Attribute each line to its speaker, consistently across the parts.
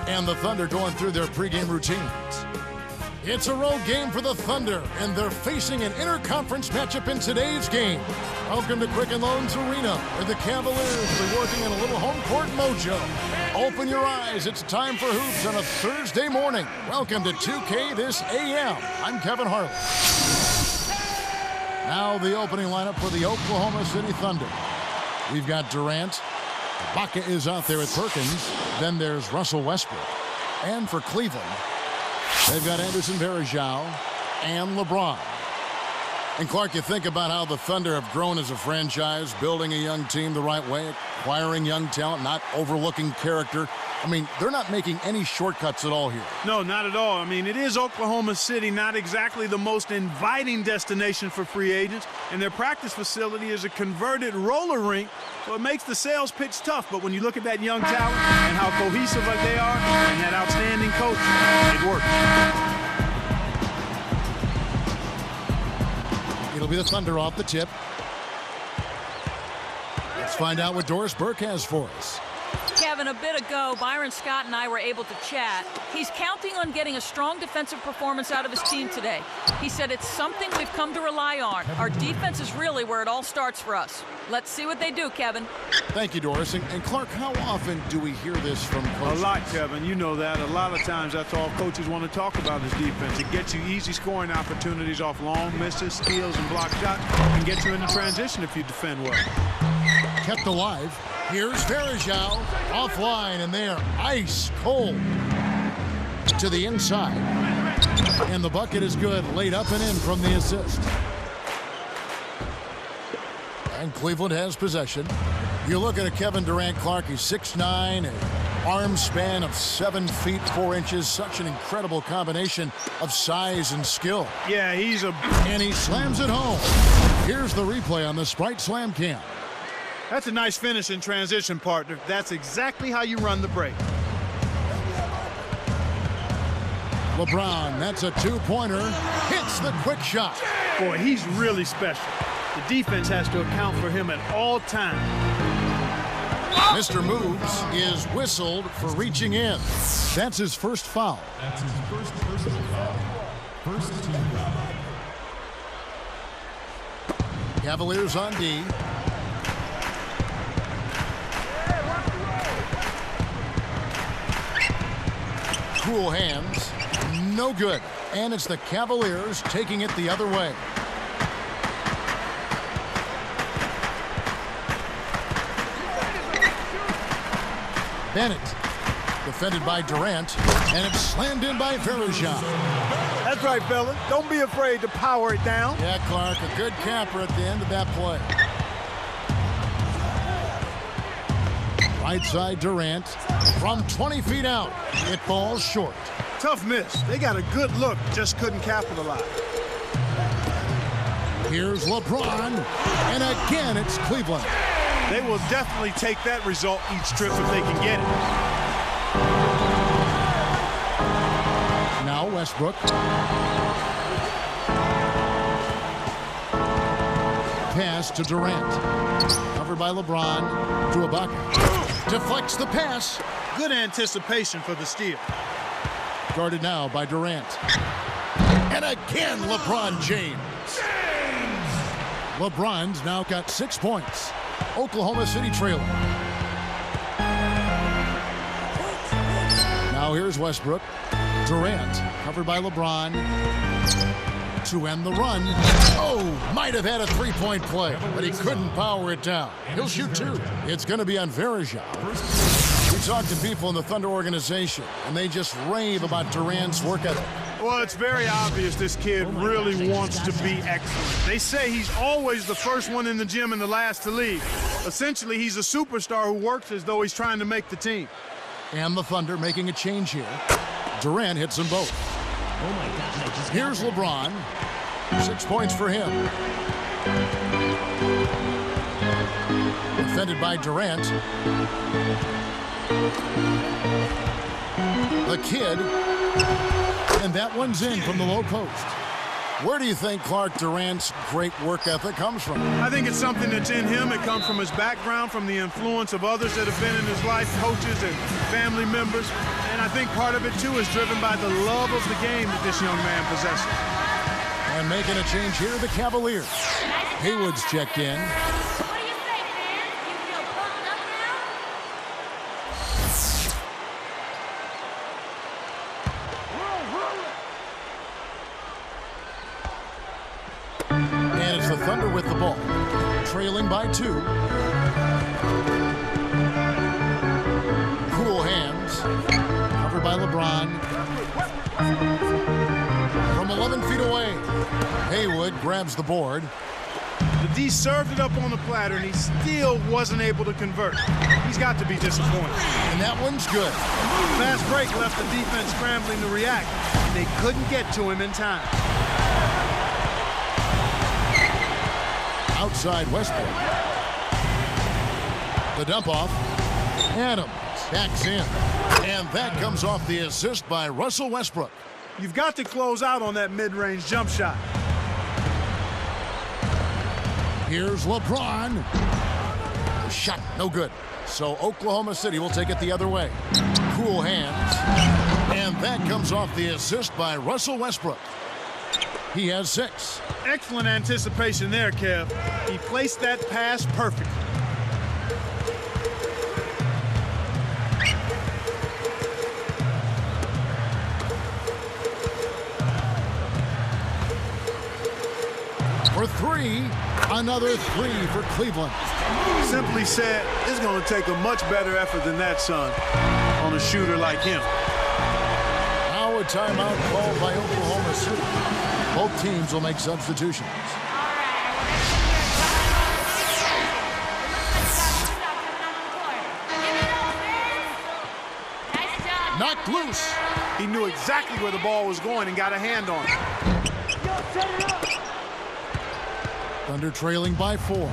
Speaker 1: And the Thunder going through their pregame routines. It's a road game for the Thunder, and they're facing an interconference matchup in today's game. Welcome to Quicken Loans Arena, where the Cavaliers will be working in a little home court mojo. Open your eyes, it's time for hoops on a Thursday morning. Welcome to 2K this AM. I'm Kevin Harlan. Now the opening lineup for the Oklahoma City Thunder. We've got Durant. Ibaka is out there with Perkins. Then there's Russell Westbrook. And for Cleveland, they've got Anderson Varejao and LeBron. And Clark, you think about how the Thunder have grown as a franchise, building a young team the right way, acquiring young talent, not overlooking character. I mean, they're not making any shortcuts at all here.
Speaker 2: No, not at all. I mean, it is Oklahoma City, not exactly the most inviting destination for free agents. And their practice facility is a converted roller rink, so it makes the sales pitch tough. But when you look at that young talent and how cohesive they are and that outstanding coach, it works.
Speaker 1: It'll be the Thunder off the tip. Let's find out what Doris Burke has for us.
Speaker 3: Kevin, a bit ago, Byron Scott and I were able to chat. He's counting on getting a strong defensive performance out of his team today. He said it's something we've come to rely on. Our defense is really where it all starts for us. Let's see what they do, Kevin.
Speaker 1: Thank you, Doris. And Clark, how often do we hear this from coaches?
Speaker 2: A lot, Kevin. You know that. A lot of times that's all coaches want to talk about is defense. It gets you easy scoring opportunities off long misses, steals, and block shots, and get you into transition if you defend well.
Speaker 1: Kept alive. Here's Varejao offline, and they're ice cold to the inside. And the bucket is good, laid up and in from the assist. And Cleveland has possession. You look at a Kevin Durant, Clark, he's 6'9", an arm span of 7 feet 4 inches. Such an incredible combination of size and skill.
Speaker 2: Yeah,
Speaker 1: and he slams it home. Here's the replay on the Sprite Slam Cam.
Speaker 2: That's a nice finish in transition, partner. That's exactly how you run the break.
Speaker 1: LeBron, that's a two-pointer. Hits the quick shot.
Speaker 2: Boy, he's really special. The defense has to account for him at all times.
Speaker 1: Mr. Moves is whistled for reaching in. That's his first foul.
Speaker 4: That's his first personal foul. First team foul.
Speaker 1: Cavaliers on D. Cool hands, no good. And it's the Cavaliers taking it the other way. Bennett, defended by Durant, and it's slammed in by Varejao.
Speaker 2: That's right, fella. Don't be afraid to power it down.
Speaker 1: Yeah, Clark, a good capper at the end of that play. Right side Durant from 20 feet out. It falls short.
Speaker 2: Tough miss. They got a good look, just couldn't capitalize.
Speaker 1: Here's LeBron, and again it's Cleveland.
Speaker 2: They will definitely take that result each trip if they can get it.
Speaker 1: Now Westbrook. Pass to Durant. Covered by LeBron to Ibaka. Deflects the pass.
Speaker 2: Good anticipation for the steal.
Speaker 1: Guarded now by Durant. And again, LeBron James. LeBron's now got 6 points. Oklahoma City trailing. Now here's Westbrook. Durant, covered by LeBron. To end the run. Oh, might have had a three-point play, but he couldn't power it down. He'll shoot two. It's going to be on Varejao. We talked to people in the Thunder organization, and they just rave about Durant's work ethic.
Speaker 2: Well, it's very obvious this kid really wants to be excellent. They say he's always the first one in the gym and the last to leave. Essentially, he's a superstar who works as though he's trying to make the team.
Speaker 1: And the Thunder making a change here. Durant hits them both.
Speaker 5: Oh my God,
Speaker 1: here's LeBron. 6 points for him. Defended by Durant. The kid. And that one's in from the low post. Where do you think Clark Durant's great work ethic comes from?
Speaker 2: I think it's something that's in him. It comes from his background, from the influence of others that have been in his life, coaches and family members. And I think part of it, too, is driven by the love of the game that this young man possesses.
Speaker 1: And making a change here, the Cavaliers. Haywood's checked in.
Speaker 6: What do you think, man? You feel pumped up now?
Speaker 1: And it's the Thunder with the ball. Trailing by 2. Cool hands. Covered by LeBron. From 11 feet away. Haywood grabs the board.
Speaker 2: The D served it up on the platter, and he still wasn't able to convert. He's got to be disappointed.
Speaker 1: And that one's good.
Speaker 2: Fast break left the defense scrambling to react, and they couldn't get to him in time.
Speaker 1: Outside Westbrook. The dump off. Adams backs in. And that comes off the assist by Russell Westbrook.
Speaker 2: You've got to close out on that mid-range jump shot.
Speaker 1: Here's LeBron. Shot no good. So Oklahoma City will take it the other way. Cool hands. And that comes off the assist by Russell Westbrook. He has 6.
Speaker 2: Excellent anticipation there, Kev. He placed that pass perfectly.
Speaker 1: For 3, another 3 for Cleveland.
Speaker 2: Simply said, it's going to take a much better effort than that, son, on a shooter like him.
Speaker 1: Now a timeout called by Oklahoma City. Both teams will make substitutions. Knocked loose.
Speaker 2: He knew exactly where the ball was going and got a hand on it.
Speaker 1: Thunder trailing by 4.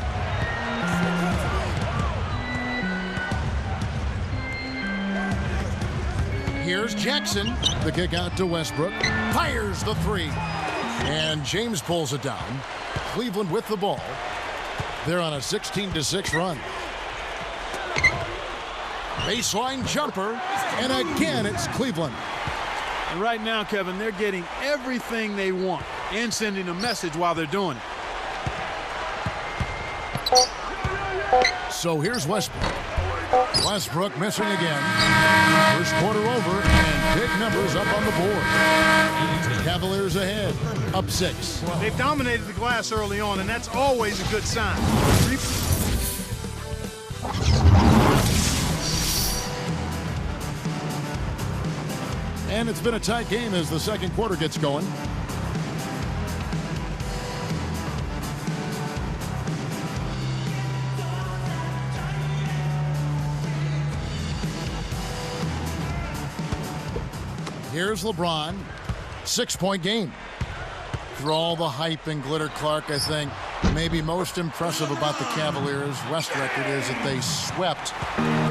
Speaker 1: Here's Jackson. The kick out to Westbrook. Fires the 3. And James pulls it down. Cleveland with the ball. They're on a 16-6 run. Baseline jumper. And again, it's Cleveland.
Speaker 2: And right now, Kevin, they're getting everything they want and sending a message while they're doing it.
Speaker 1: So here's Westbrook. Westbrook missing again. First quarter over, and big numbers up on the board. Cavaliers ahead, up 6.
Speaker 2: They've dominated the glass early on, and that's always a good sign.
Speaker 1: And it's been a tight game as the second quarter gets going. Here's LeBron. 6-point game. For all the hype and glitter, Clark, I think maybe most impressive about the Cavaliers' West record is that they swept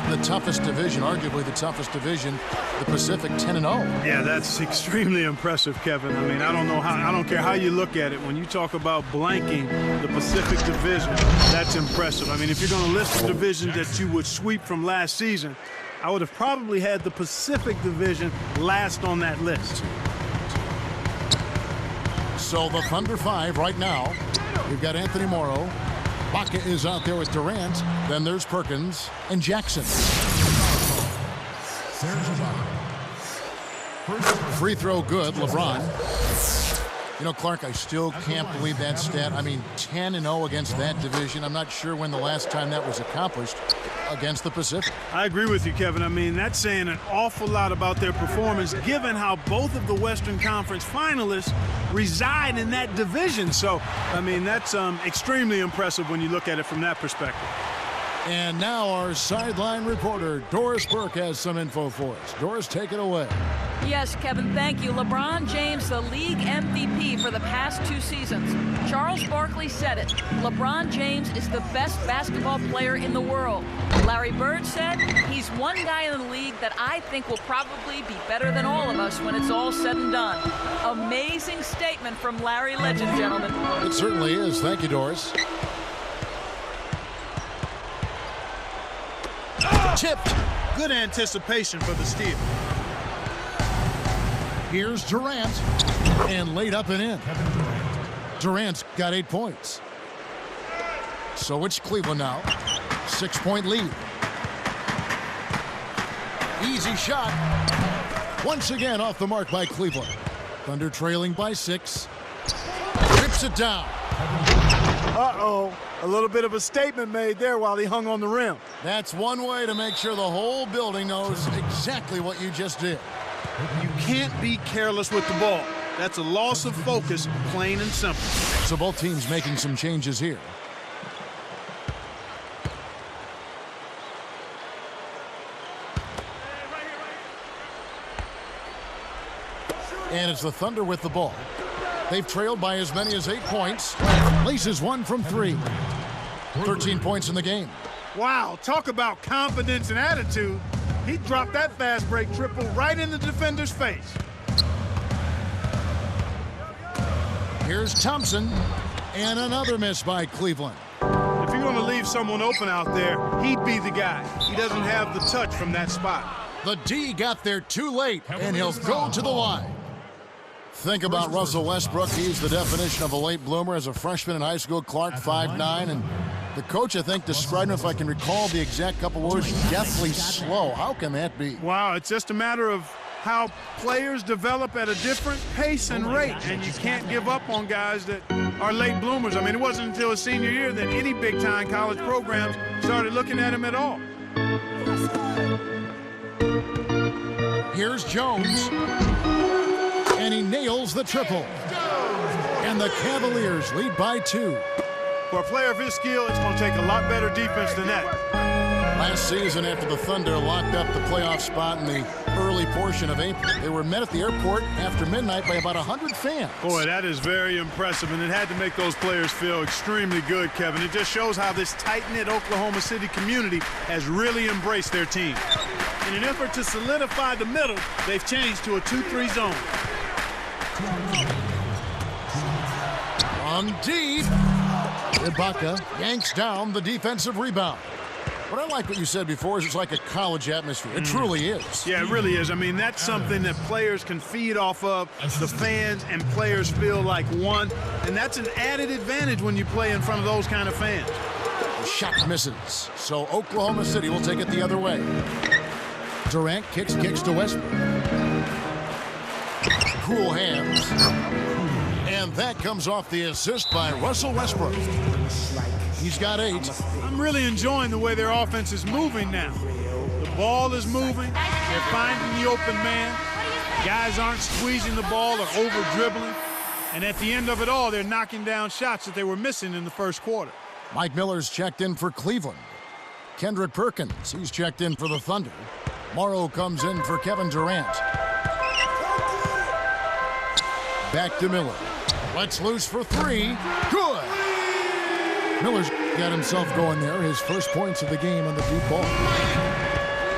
Speaker 1: the toughest division, arguably the toughest division, the Pacific, 10-0.
Speaker 2: Yeah, that's extremely impressive, Kevin. I mean, I don't care how you look at it. When you talk about blanking the Pacific Division, that's impressive. I mean, if you're going to list the division that you would sweep from last season, I would have probably had the Pacific Division last on that list.
Speaker 1: So the Thunder 5 right now. We've got Anthony Morrow. Baca is out there with Durant. Then there's Perkins and Jackson. Free throw good, LeBron. You know, Clark, I still can't believe that stat. I mean, 10-0 against that division. I'm not sure when the last time that was accomplished against the Pacific.
Speaker 2: I agree with you, Kevin. I mean, that's saying an awful lot about their performance, given how both of the Western Conference finalists reside in that division. So, I mean, that's extremely impressive when you look at it from that perspective.
Speaker 1: And now our sideline reporter, Doris Burke, has some info for us. Doris, take it away.
Speaker 3: Yes, Kevin, thank you. LeBron James, the league MVP for the past 2 seasons. Charles Barkley said it. LeBron James is the best basketball player in the world. Larry Bird said he's one guy in the league that I think will probably be better than all of us when it's all said and done. Amazing statement from Larry Legend, gentlemen.
Speaker 1: It certainly is. Thank you, Doris.
Speaker 2: Tipped. Good anticipation for the steal.
Speaker 1: Here's Durant, and laid up and in. Durant's got 8 points. So it's Cleveland now. 6-point lead. Easy shot. Once again off the mark by Cleveland. Thunder trailing by 6. Rips it down.
Speaker 2: Uh-oh. A little bit of a statement made there while he hung on the rim.
Speaker 1: That's one way to make sure the whole building knows exactly what you just did.
Speaker 2: You can't be careless with the ball. That's a loss of focus, plain and simple.
Speaker 1: So both teams making some changes here. And it's the Thunder with the ball. They've trailed by as many as 8 points. Laces one from 3. 13 points in the game.
Speaker 2: Wow, talk about confidence and attitude. He dropped that fast break triple right in the defender's face.
Speaker 1: Here's Thompson, and another miss by Cleveland.
Speaker 2: If you're going to leave someone open out there, he'd be the guy. He doesn't have the touch from that spot.
Speaker 1: The D got there too late, and he'll go to the line. Think about Russell Westbrook. He's the definition of a late bloomer as a freshman in high school. Clark, 5'9", and the coach, I think, described him, if I can recall the exact couple words, deathly slow. How can that be?
Speaker 2: Wow, it's just a matter of how players develop at a different pace and rate, and you can't give up on guys that are late bloomers. I mean, it wasn't until his senior year that any big-time college programs started looking at him at all.
Speaker 1: Here's Jones, and he nails the triple. And the Cavaliers lead by 2.
Speaker 2: For a player of his skill, it's going to take a lot better defense than that.
Speaker 1: Last season, after the Thunder locked up the playoff spot in the early portion of April, they were met at the airport after midnight by about 100 fans.
Speaker 2: Boy, that is very impressive, and it had to make those players feel extremely good, Kevin. It just shows how this tight-knit Oklahoma City community has really embraced their team. In an effort to solidify the middle, they've changed to a 2-3 zone.
Speaker 1: On deep, Ibaka yanks down the defensive rebound. What I like what you said before is it's like a college atmosphere. It truly is.
Speaker 2: Yeah, it really is. I mean, that's something that players can feed off of. The fans and players feel like one, and that's an added advantage when you play in front of those kind of fans.
Speaker 1: The shot misses, so Oklahoma City will take it the other way. Durant kicks to Westbrook. Cool hands. And that comes off the assist by Russell Westbrook. He's got 8.
Speaker 2: I'm really enjoying the way their offense is moving now. The ball is moving. They're finding the open man. Guys aren't squeezing the ball or over-dribbling. And at the end of it all, they're knocking down shots that they were missing in the first quarter.
Speaker 1: Mike Miller's checked in for Cleveland. Kendrick Perkins, he's checked in for the Thunder. Morrow comes in for Kevin Durant. Back to Miller. Lets loose for 3. Good. Miller's got himself going there. His first points of the game on the deep ball.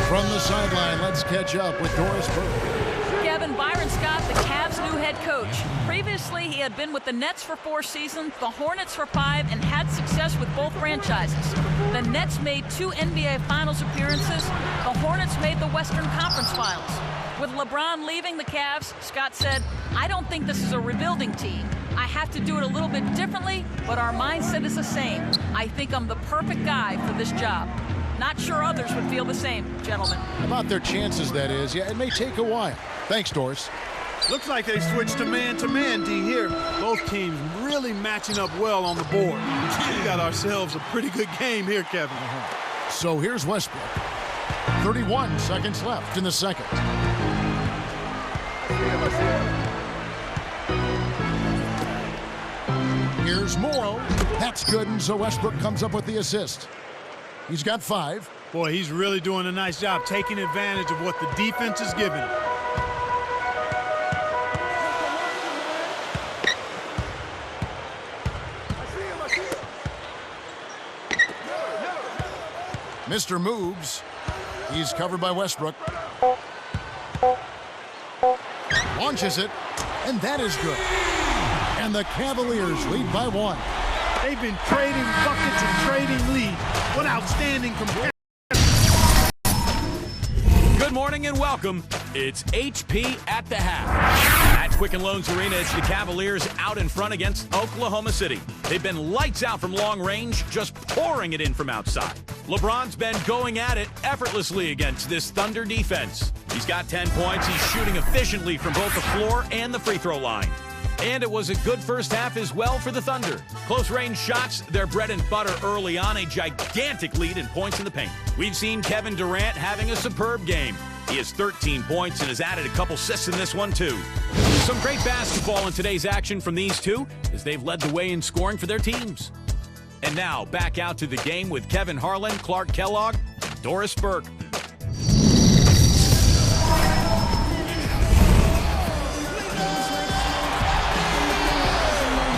Speaker 1: From the sideline, let's catch up with Doris Burke.
Speaker 3: Kevin, Byron Scott, the Cavs' new head coach. Previously, he had been with the Nets for 4 seasons, the Hornets for 5, and had success with both franchises. The Nets made 2 NBA Finals appearances. The Hornets made the Western Conference Finals. With LeBron leaving the Cavs, Scott said, "I don't think this is a rebuilding team. I have to do it a little bit differently, but our mindset is the same. I think I'm the perfect guy for this job." Not sure others would feel the same, gentlemen.
Speaker 1: About their chances, that is. Yeah, it may take a while. Thanks, Doris.
Speaker 2: Looks like they switched to man-to-man, D, here. Both teams really matching up well on the board. We got ourselves a pretty good game here, Kevin.
Speaker 1: So here's Westbrook. 31 seconds left in the second. Here's Morrow. That's good, and so Westbrook comes up with the assist. He's got 5.
Speaker 2: Boy, he's really doing a nice job taking advantage of what the defense is giving him.
Speaker 1: Mr. Moves. He's covered by Westbrook. Launches it, and that is good. And the Cavaliers lead by 1.
Speaker 2: They've been trading buckets and trading leads. What outstanding comparison.
Speaker 7: Good morning and welcome. It's HP at the half. At Quicken Loans Arena, it's the Cavaliers out in front against Oklahoma City. They've been lights out from long range, just pouring it in from outside. LeBron's been going at it effortlessly against this Thunder defense. He's got 10 points. He's shooting efficiently from both the floor and the free throw line. And it was a good first half as well for the Thunder. Close-range shots, their bread and butter early on, a gigantic lead in points in the paint. We've seen Kevin Durant having a superb game. He has 13 points and has added a couple assists in this one, too. Some great basketball in today's action from these two as they've led the way in scoring for their teams. And now, back out to the game with Kevin Harlan, Clark Kellogg, and Doris Burke.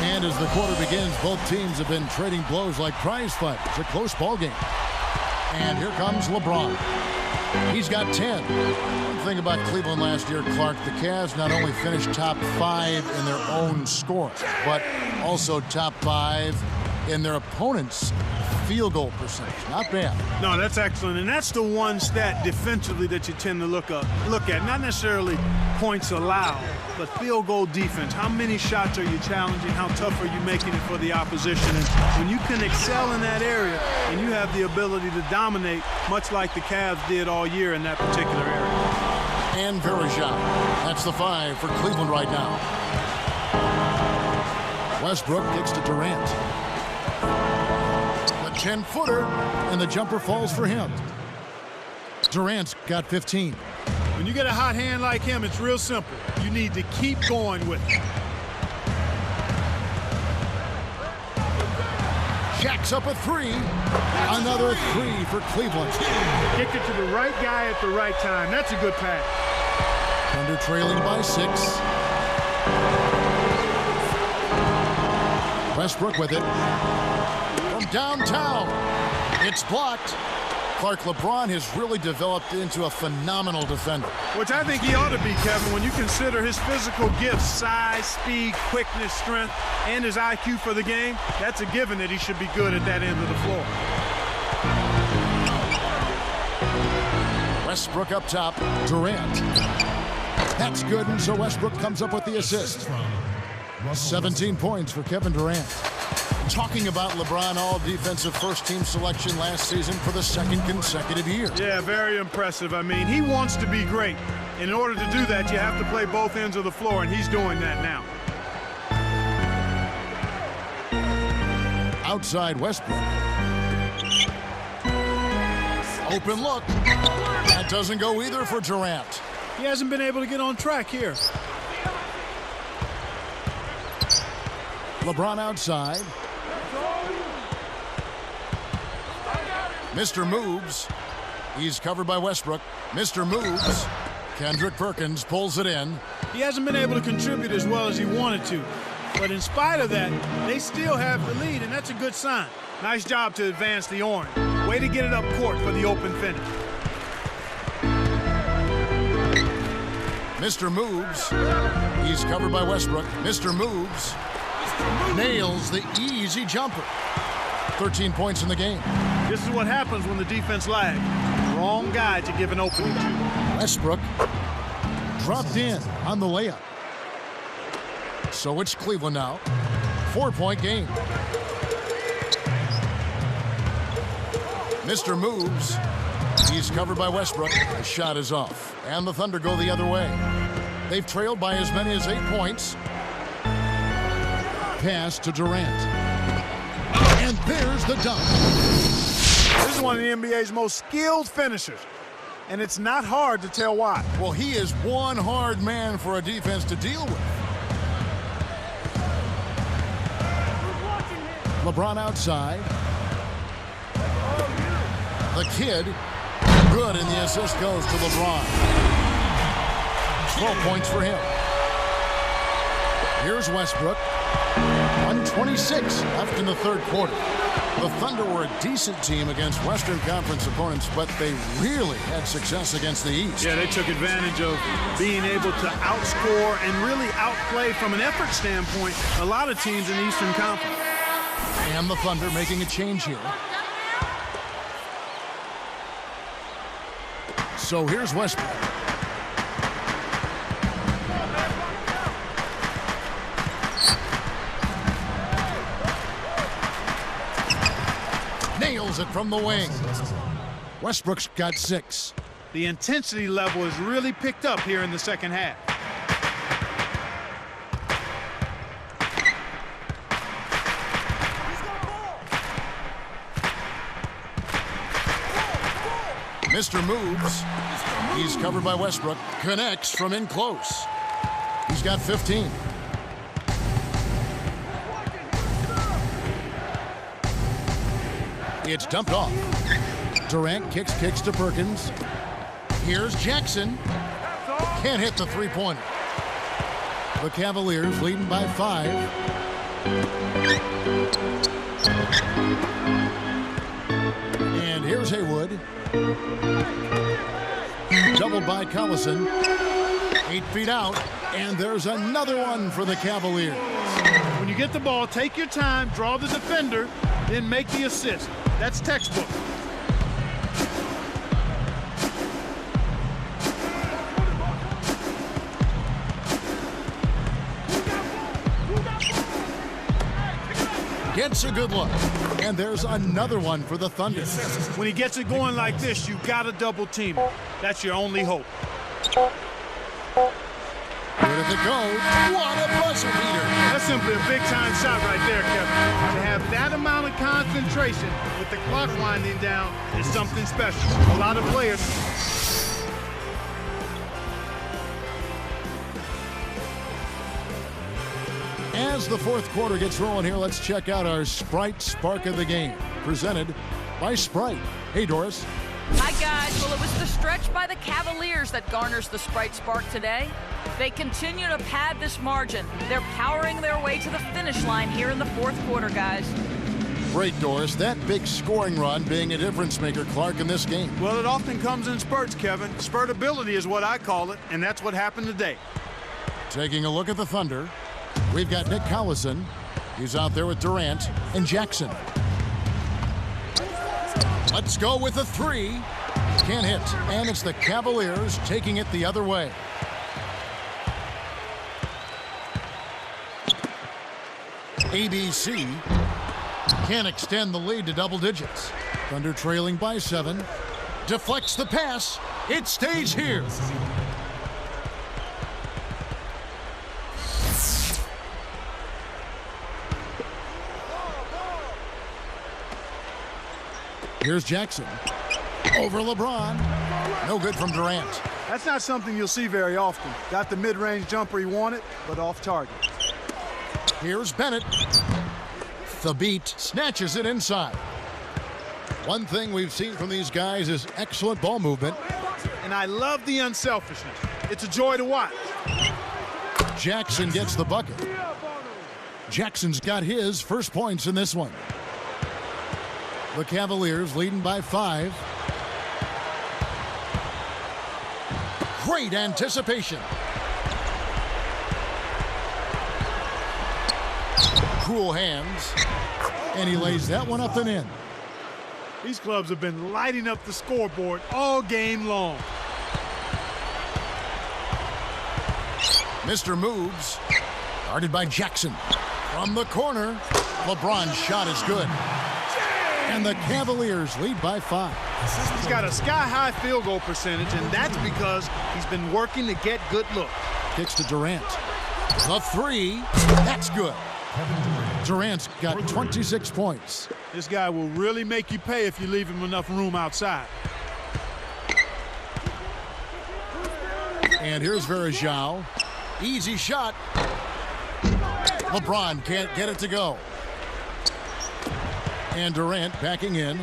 Speaker 1: And as the quarter begins, both teams have been trading blows like prize fights. A close ball game. And here comes LeBron. He's got 10. One thing about Cleveland last year, Clark, the Cavs not only finished top 5 in their own scoring, but also top 5 in their opponent's field goal percentage. Not bad.
Speaker 2: No, that's excellent. And that's the one stat defensively that you tend to look at. Not necessarily points allowed, but field goal defense. How many shots are you challenging? How tough are you making it for the opposition? And when you can excel in that area and you have the ability to dominate, much like the Cavs did all year in that particular area.
Speaker 1: And Verajao. That's the 5 for Cleveland right now. Westbrook kicks to Durant. 10-footer, and the jumper falls for him. Durant's got 15.
Speaker 2: When you get a hot hand like him, it's real simple. You need to keep going with it.
Speaker 1: Jacks up a 3. Another 3 for Cleveland.
Speaker 2: Kick it to the right guy at the right time. That's a good pass.
Speaker 1: Thunder trailing by 6. Westbrook with it. From downtown. It's blocked. Clark, LeBron has really developed into a phenomenal defender.
Speaker 2: Which I think he ought to be, Kevin, when you consider his physical gifts, size, speed, quickness, strength, and his IQ for the game. That's a given that he should be good at that end of the floor.
Speaker 1: Westbrook up top. Durant. That's good, and so Westbrook comes up with the assist. 17 points for Kevin Durant. Talking about LeBron all-defensive first-team selection last season for the 2nd consecutive year.
Speaker 2: Yeah, very impressive. I mean, he wants to be great. In order to do that, you have to play both ends of the floor, and he's doing that now.
Speaker 1: Outside Westbrook. Open look. That doesn't go either for Durant.
Speaker 2: He hasn't been able to get on track here.
Speaker 1: LeBron outside. Mr. Moves. He's covered by Westbrook. Mr. Moves. Kendrick Perkins pulls it in.
Speaker 2: He hasn't been able to contribute as well as he wanted to. But in spite of that, they still have the lead, and that's a good sign. Nice job to advance the orange. Way to get it up court for the open finish.
Speaker 1: Mr. Moves. He's covered by Westbrook. Mr. Moves. Nails the easy jumper. 13 points in the game.
Speaker 2: This is what happens when the defense lags. Wrong guy to give an opening to.
Speaker 1: Westbrook dropped in on the layup. So it's Cleveland now. 4-point game. Mr. Moves. He's covered by Westbrook. The shot is off. And the Thunder go the other way. They've trailed by as many as 8 points. Pass to Durant. And there's the dunk.
Speaker 2: This is one of the NBA's most skilled finishers. And it's not hard to tell why.
Speaker 1: Well, he is one hard man for a defense to deal with. LeBron outside. The kid, good, and the assist goes to LeBron. 12 points for him. Here's Westbrook. 126 left in the third quarter. The Thunder were a decent team against Western Conference opponents, but they really had success against the East.
Speaker 2: Yeah, they took advantage of being able to outscore and really outplay from an effort standpoint a lot of teams in the Eastern Conference.
Speaker 1: And the Thunder making a change here. So here's Westbrook. Nails it from the wing. Westbrook's got 6.
Speaker 2: The intensity level has really picked up here in the second half.
Speaker 1: Mr. moves. He's covered by Westbrook. Connects from in close. He's got 15. It's dumped off. Durant kicks to Perkins. Here's Jackson. Can't hit the three-pointer. The Cavaliers leading by 5. And here's Haywood. Doubled by Collison. 8 feet out. And there's another one for the Cavaliers.
Speaker 2: When you get the ball, take your time, draw the defender, then make the assist. That's textbook.
Speaker 1: Gets a good look. And there's another one for the Thunder.
Speaker 2: When he gets it going like this, you got to double team him. That's your only hope.
Speaker 1: Good at the go. What a buzzer beater.
Speaker 2: That's simply a big-time shot right there, Kevin. To have that amount of concentration with the clock winding down is something special. A lot of players.
Speaker 1: As the fourth quarter gets rolling here, let's check out our Sprite Spark of the Game, presented by Sprite. Hey, Doris.
Speaker 3: Hi, guys. Well, it was the stretch by the Cavaliers that garners the Sprite Spark today. They continue to pad this margin. They're powering their way to the finish line here in the fourth quarter, guys.
Speaker 1: Great, Doris. That big scoring run being a difference maker, Clark, in this game.
Speaker 2: Well, it often comes in spurts, Kevin. Spurtability is what I call it, and that's what happened today.
Speaker 1: Taking a look at the Thunder, we've got Nick Collison. He's out there with Durant and Jackson. Let's go with a 3. Can't hit. And it's the Cavaliers taking it the other way. ABC can't extend the lead to double digits. Thunder trailing by 7. Deflects the pass. It stays here. Here's Jackson. Over LeBron. No good from Durant.
Speaker 2: That's not something you'll see very often. Got the mid-range jumper he wanted, but off target.
Speaker 1: Here's Bennett. The beat snatches it inside. One thing we've seen from these guys is excellent ball movement.
Speaker 2: And I love the unselfishness. It's a joy to watch.
Speaker 1: Jackson gets the bucket. Jackson's got his first points in this one. The Cavaliers leading by 5. Great anticipation. Cool hands. And he lays that one up and in.
Speaker 2: These clubs have been lighting up the scoreboard all game long.
Speaker 1: Mr. moves. Guarded by Jackson. From the corner, LeBron's shot is good. And the Cavaliers lead by 5.
Speaker 2: He's got a sky-high field goal percentage, and that's because he's been working to get good looks.
Speaker 1: Kicks to Durant. The 3. That's good. Durant's got 26 points.
Speaker 2: This guy will really make you pay if you leave him enough room outside.
Speaker 1: And here's Verajao. Easy shot. LeBron can't get it to go. And Durant backing in.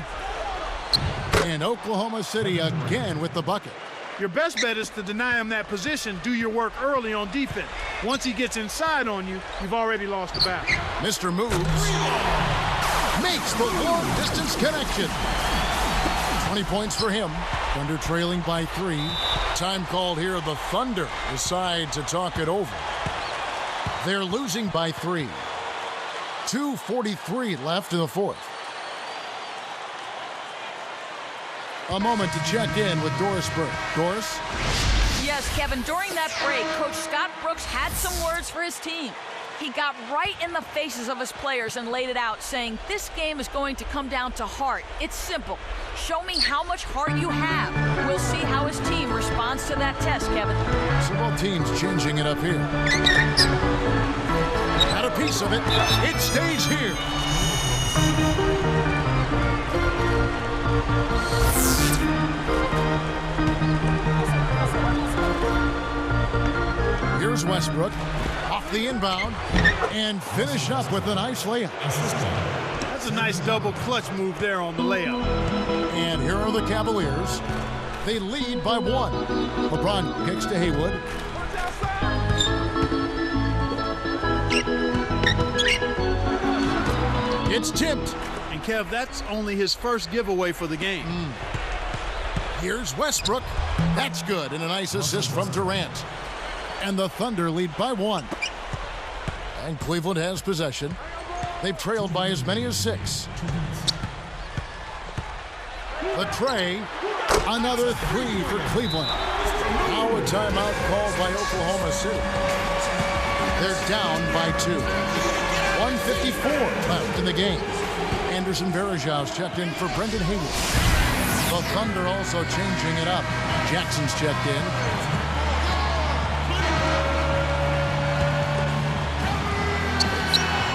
Speaker 1: And Oklahoma City again with the bucket.
Speaker 2: Your best bet is to deny him that position. Do your work early on defense. Once he gets inside on you, you've already lost the battle.
Speaker 1: Mr. Moves makes the long distance connection. 20 points for him. Thunder trailing by 3. Time called here. The Thunder decide to talk it over. They're losing by 3. 2:43 left in the fourth. A moment to check in with Doris Burke. Doris?
Speaker 3: Yes, Kevin, during that break, Coach Scott Brooks had some words for his team. He got right in the faces of his players and laid it out, saying, this game is going to come down to heart. It's simple. Show me how much heart you have. We'll see how his team responds to that test, Kevin.
Speaker 1: So both teams changing it up here. Got a piece of it. It stays here. Here's Westbrook. Off the inbound. And finish up with a nice layup.
Speaker 2: That's a nice double clutch move there on the layup.
Speaker 1: And here are the Cavaliers. They lead by 1. LeBron kicks to Haywood. It's tipped.
Speaker 2: And Kev, that's only his first giveaway for the game.
Speaker 1: Here's Westbrook. That's good. And a nice assist from Durant. And the Thunder lead by 1. And Cleveland has possession. They've trailed by as many as 6. The tray. Another 3 for Cleveland. Now a timeout called by Oklahoma City. They're down by 2. 1:54 left in the game. Anderson Varejau's checked in for Brendan Haywood. The Thunder also changing it up. Jackson's checked in.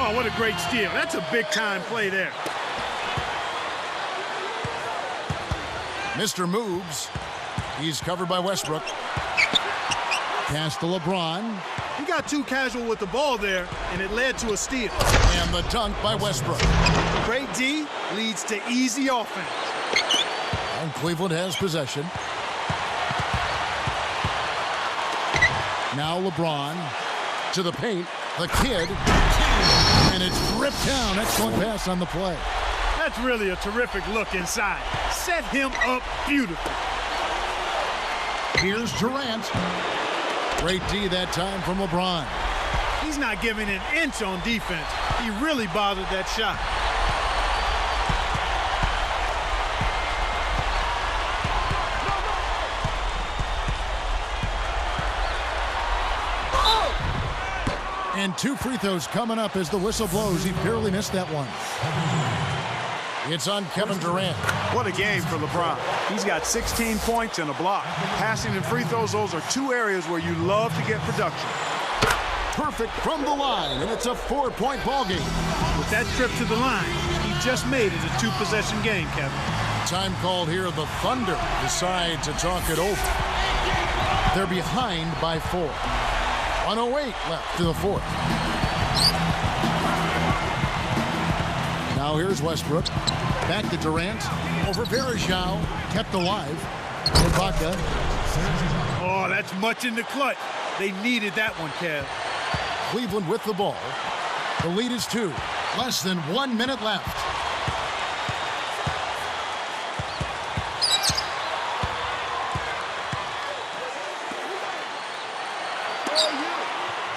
Speaker 2: Oh, what a great steal. That's a big-time play there.
Speaker 1: Mr. Moves. He's covered by Westbrook. Pass to LeBron.
Speaker 2: He got too casual with the ball there, and it led to a steal.
Speaker 1: And the dunk by Westbrook.
Speaker 2: Great D leads to easy offense.
Speaker 1: And Cleveland has possession. Now LeBron to the paint. The kid. And it's ripped down. Excellent pass on the play.
Speaker 2: That's really a terrific look inside. Set him up beautifully.
Speaker 1: Here's Durant. Great D that time from LeBron.
Speaker 2: He's not giving an inch on defense. He really bothered that shot.
Speaker 1: And 2 free throws coming up as the whistle blows. He barely missed that one. It's on Kevin Durant.
Speaker 2: What a game for LeBron. He's got 16 points and a block. Passing and free throws, those are 2 areas where you love to get production.
Speaker 1: Perfect from the line, and it's a 4-point ball game.
Speaker 2: With that trip to the line, he just made it a 2-possession game, Kevin.
Speaker 1: Time called here. The Thunder decide to talk it over. They're behind by 4. 1:08 left to the fourth. Now here's Westbrook. Back to Durant. Over Varejau. Kept alive. Ibaka.
Speaker 2: Oh, that's much in the clutch. They needed that one, Kev.
Speaker 1: Cleveland with the ball. The lead is 2. Less than 1 minute left.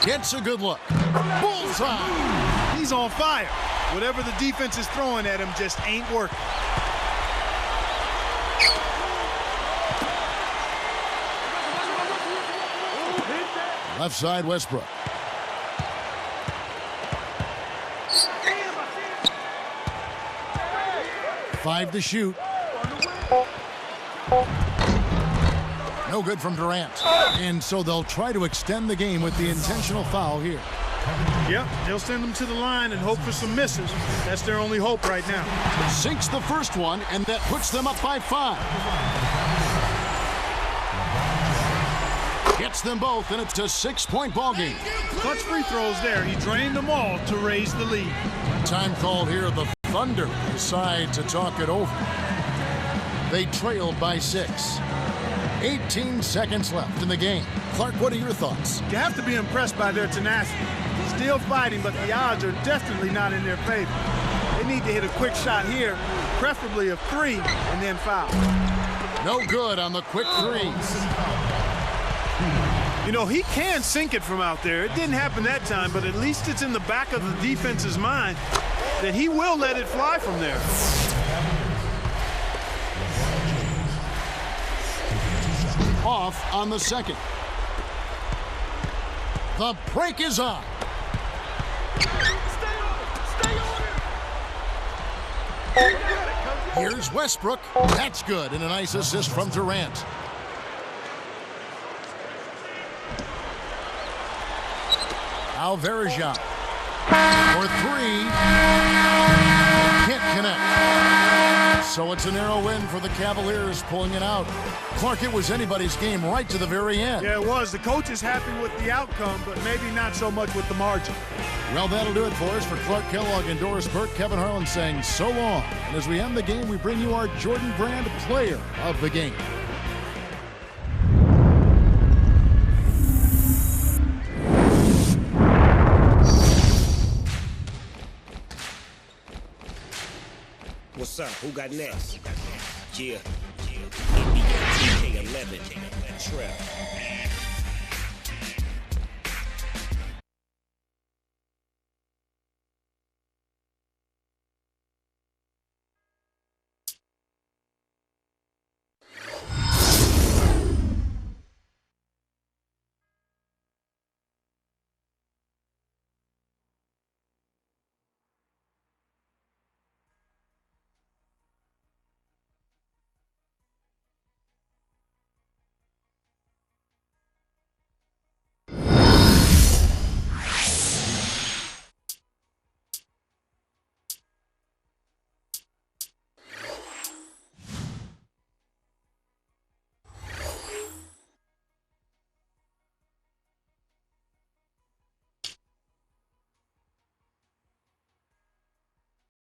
Speaker 1: Gets a good look. Bullseye!
Speaker 2: He's on fire. Whatever the defense is throwing at him just ain't working.
Speaker 1: Left side, Westbrook. Five to shoot. No good from Durant. And so they'll try to extend the game with the intentional foul here.
Speaker 2: Yep, they'll send them to the line and hope for some misses. That's their only hope right now.
Speaker 1: Sinks the first one, and that puts them up by 5. Gets them both, and it's a 6-point ball game.
Speaker 2: Clutch free throws there. He drained them all to raise the lead.
Speaker 1: Time called here. The Thunder decide to talk it over. They trailed by 6. 18 seconds left in the game. Clark, what are your thoughts?
Speaker 2: You have to be impressed by their tenacity. Still fighting, but the odds are definitely not in their favor. They need to hit a quick shot here, preferably of 3, and then foul.
Speaker 1: No good on the quick 3.
Speaker 2: You know, he can sink it from out there. It didn't happen that time, but at least it's in the back of the defense's mind that he will let it fly from there.
Speaker 1: Off on the second. The break is on. Here's Westbrook. That's good, and a nice assist from Durant. Alvarez-Jab for 3. Can't connect. So it's a narrow win for the Cavaliers, pulling it out. Clark, it was anybody's game right to the very end.
Speaker 2: Yeah, it was. The coach is happy with the outcome, but maybe not so much with the margin.
Speaker 1: Well, that'll do it for us. For Clark Kellogg and Doris Burke, Kevin Harlan saying so long. And as we end the game, we bring you our Jordan Brand player of the game.
Speaker 8: What's up? Who got next? Yeah.